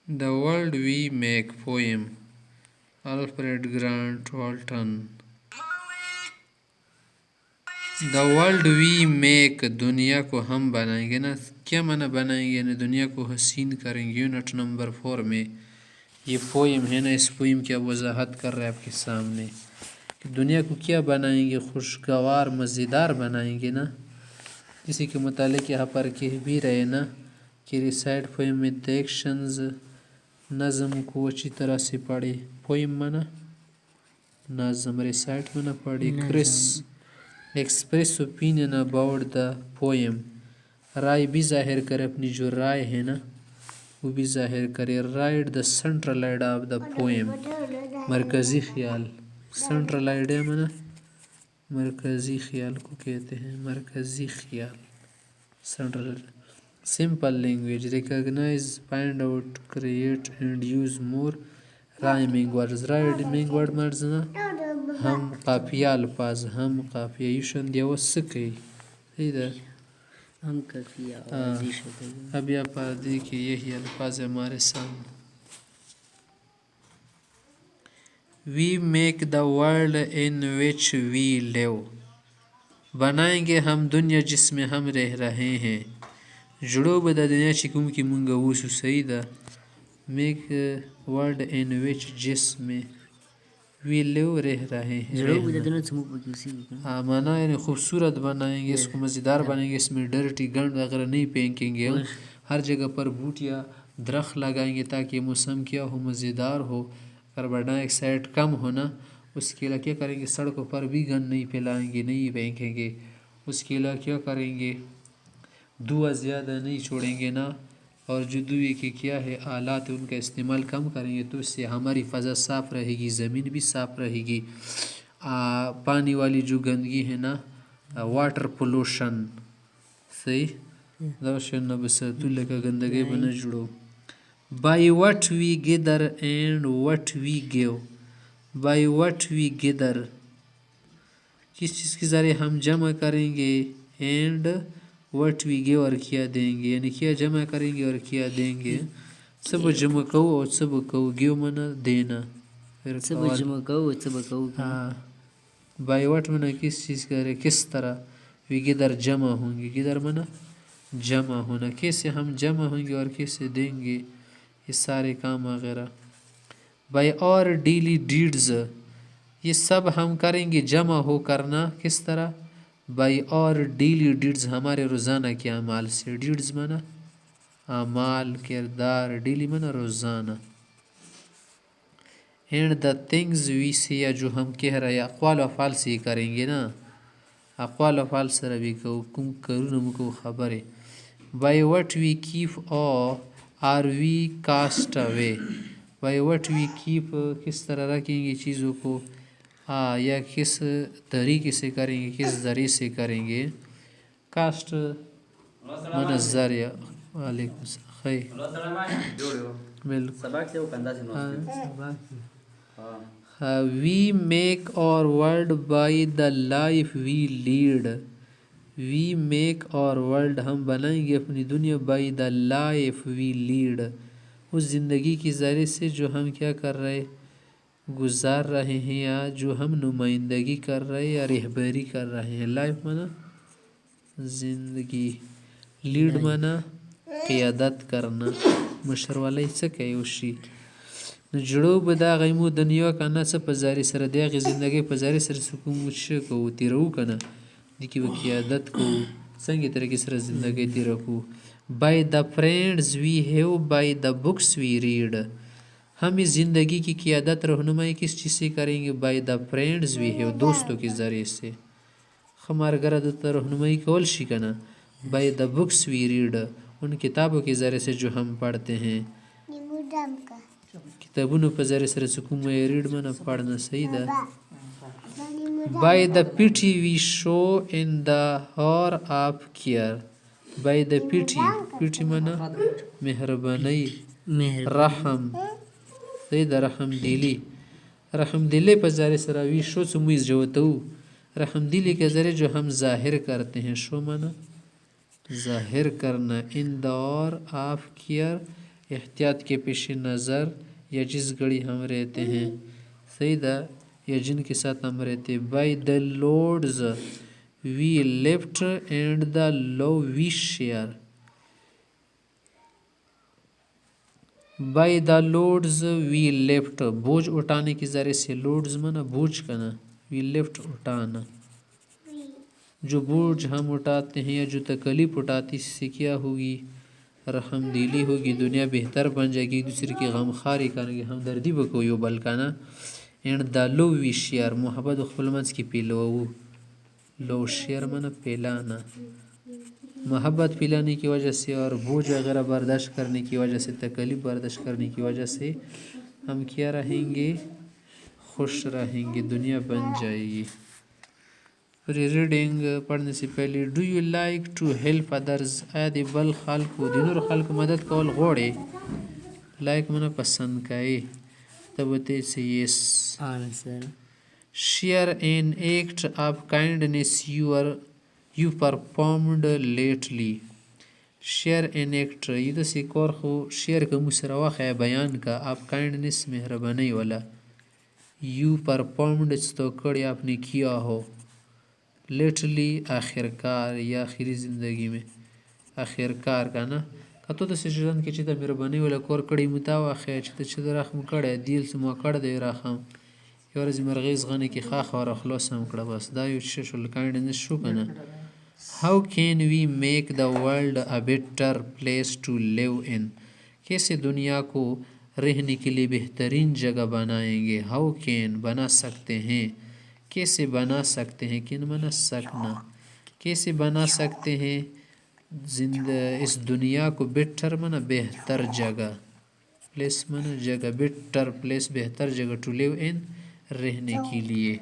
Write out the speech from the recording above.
The World We Make poem, Alfred Grant Walton. The world we make, دنیا کو ہم بنائیں گے نا. کیا معنی بنائیں گے؟ یعنی دنیا کو حسین کریں گے. یونٹ نمبر 4 میں یہ پوئم ہے نا، اس پوئم کی اب وضاحت کر رہا ہے آپ کے سامنے کہ دنیا کو کیا بنائیں گے، خوشگوار مزیدار بنائیں گے نا. اسی کے متعلق یہاں پر کہہ بھی رہے نا کہ ریسائٹ پوئم میں ایکشنز، نظم کو اچھی طرح سے پڑھے. پوئم مانا نظم، ریسائٹ مانا پڑھے. کرس express opinion about the poem, رائے بھی ظاہر کرے، اپنی جو رائے ہے نا وہ بھی ظاہر کرے. Right the central idea of the poem, مرکزی خیال. سینٹرل آئیڈیا مانا مرکزی خیال کو کہتے ہیں، مرکزی خیال. Central. Simple language, recognise, find out, create and use more rhyming words. Rhyming word مرزنا ہم قافیہ الفاظ، ہم قافیہ یوشن دیا سکے. صحیح ده ہم قافیہ. اب یہاں پر دیکھیے یہی الفاظ ہمارے سامنے. We make the world in which we live، بنائیں گے ہم دنیا جس میں ہم رہ رہے ہیں. جڑو بدا دنیا چکم کی منگا وسو. صحیح ده میک ورلڈ ان وچ، جس میں وی لیو رہ رہے ہیں. جڑو بدا دنیا چمو پکی اسی ہاں مانا یعنی خوبصورت بنائیں گے، اس کو مزیدار بنائیں گے. اس میں ڈرٹی گند وغیرہ نہیں پھینکیں گے. ہر جگہ پر بوٹیاں درخت لگائیں گے تاکہ موسم کیا ہو، مزیدار ہو. کاربن ڈائی آکسائڈ کم ہونا. اس کے علاوہ کیا کریں گے، سڑکوں پر بھی گند نہیں پھیلائیں گے، نہیں پھینکیں گے. اس کے علاوہ کیا کریں گے، دھواں زیادہ نہیں چھوڑیں گے نا. اور جو دھوئے کے کیا ہے آلات ان کا استعمال کم کریں گے، تو اس سے ہماری فضا صاف رہے گی، زمین بھی صاف رہے گی. پانی والی جو گندگی ہے نا، واٹر پولوشن. صحیح دوشن بس تو لکا گندگی بنا جڑو. By what we gather and what we give. By what we gather, کس چیز کے ذریعے ہم جمع کریں گے. اینڈ وٹ وی گیو، اور کیا دیں گے. یعنی کیا جمع کریں گے اور کیا دیں گے. سب جمع کو اور سب کو. گیو منا دینا. سب جمع کو سب کو. ہاں بائی وٹ منا کس چیز کا رہے، کس طرح. وی گدر جمع ہوں گے. گدر منا جمع ہونا. کیسے ہم جمع ہوں گے اور کیسے دیں گے یہ سارے کام وغیرہ. بائی اور ڈیلی ڈیڈز، یہ سب ہم کریں گے جمع ہو کرنا. کس طرح، بائی اور ڈیلی ڈیڈز، ہمارے روزانہ کے اعمال سے. ڈیڈز منا اعمال، کردار. ڈیلی منا روزانہ. اینڈ دا تھنگز وی سی، جو ہم کہہ رہے ہیں اقوال و افعال سے ہی کریں گے نا. اقوال و افعال سر بھی کو کم کرون کو خبر ہے. By what we keep are we cast away. By what we keep, کس طرح رکھیں گے چیزوں کو، یا کس طریقے سے کریں گے، کس ذریعے سے کریں گے. کاسٹ من ذریعہ. وعلیکم السلام. خیر بالکل. We make our world by the life we lead. We make our world, ہم بنائیں گے اپنی دنیا، by the life we lead, اس زندگی کے ذریعے سے جو ہم کیا کر رہے، گزار رہے ہیں، یا جو ہم نمائندگی کر رہے یا رہبری کر رہے ہیں. لائف مانا زندگی، لیڈ مانا قیادت کرنا، مشر والا سکے اوشی. جڑو بدا غیمو دنیا کنا سا پزاری سر دیاغی زندگی پزاری سر سکوم وچ کو تیرو کنا دیکی و قیادت کو سنگی طرح سر زندگی تیرو کو. By the friends we have by the books we read. ہم اس زندگی کی قیادت رہنمائی کس چیز سے کریں گے، by the friends we have, دوستوں کے ذریعے سے. ہمارا گرد رہنمائی کول شی کنا، by the books we read, ان کتابوں کے ذریعے سے جو ہم پڑھتے ہیں. کتابوں پر ذریعے سے سکوم ریڈ منا پڑھنا. صحیح ده. بائی دا پیٹی وی شو ان دا ہار آف کیئر. بائی دا پیٹی، پیٹی منا مہربانی، رحم. صحیح ده. رحم دلی، رحم دلی پر ذریعے سے وی شو سمویز جو تو رحم دلی کے ذریعے جو ہم ظاہر کرتے ہیں. شو منا ظاہر کرنا. ان دا ہار آف کیئر احتیاط کے پیش نظر یا جس گھڑی ہم رہتے ہیں سیدھا یا جن کے ساتھ ہم رہتے ہیں. By the loads we lift and the love we share. By the loads we lift بوجھ اٹھانے کے ذریعے سے. لوڈز مانا بوجھ کا نا, وی لفٹ اٹھانا. جو بوجھ ہم اٹھاتے ہیں یا جو تکلیف اٹھاتی اس سے کیا ہوگی؟ رحم دلی ہوگی, دنیا بہتر بن جائے گی, دوسرے کی غم خاری کریں گے, ہمدردی بکوئی ہو بلکانا. And the love we share محبت خپل منځ کې پیلو. لو شیئر مانا پیلانا, محبت پلانے کی وجہ سے اور بوجھ وغیرہ برداشت کرنے کی وجہ سے, تکلیف برداشت کرنے کی وجہ سے ہم کیا رہیں گے؟ خوش رہیں گے, دنیا بن جائے گی. ریڈنگ پڑھنے سے پہلے do you like to help others آیا دی بل خلقو دی نور خلق مدد کول غوړې. لائک مانا پسند کئی تب تے سے yes. Answer share an act of kindness you performed lately. Share an act یہ تو سیکور خو شیئر کا مسرا واقع بیان کا آپ کائنڈنیس مہربانی والا. یو پرفارمڈ تو کڑی آپ نے کیا ہو. لیٹلی آخر کار یا آخری زندگی میں, آخر کار کا نا کتو تو سجدان کے چیتا مہربانی والا کور کڑی متاو آخر چیتا چیتا رحم کڑی دیل سمو کڑ دے رحم یورز مرغیز غنی کی خاخ اور اخلاص ہم کڑا بس دا یو ششل کائنڈنس شو کنا. How can we make the world a better place to live in؟ کیسے دنیا کو رہنے کے لیے بہترین جگہ بنائیں گے؟ How can بنا سکتے ہیں, کیسے بنا سکتے ہیں, کن بنا سکنا, کیسے بنا سکتے ہیں اس دنیا کو. بیٹر منا بہتر جگہ, پلیس منا جگہ, بیٹر پلیس بہتر جگہ, ٹو لیو ان رہنے کے لیے.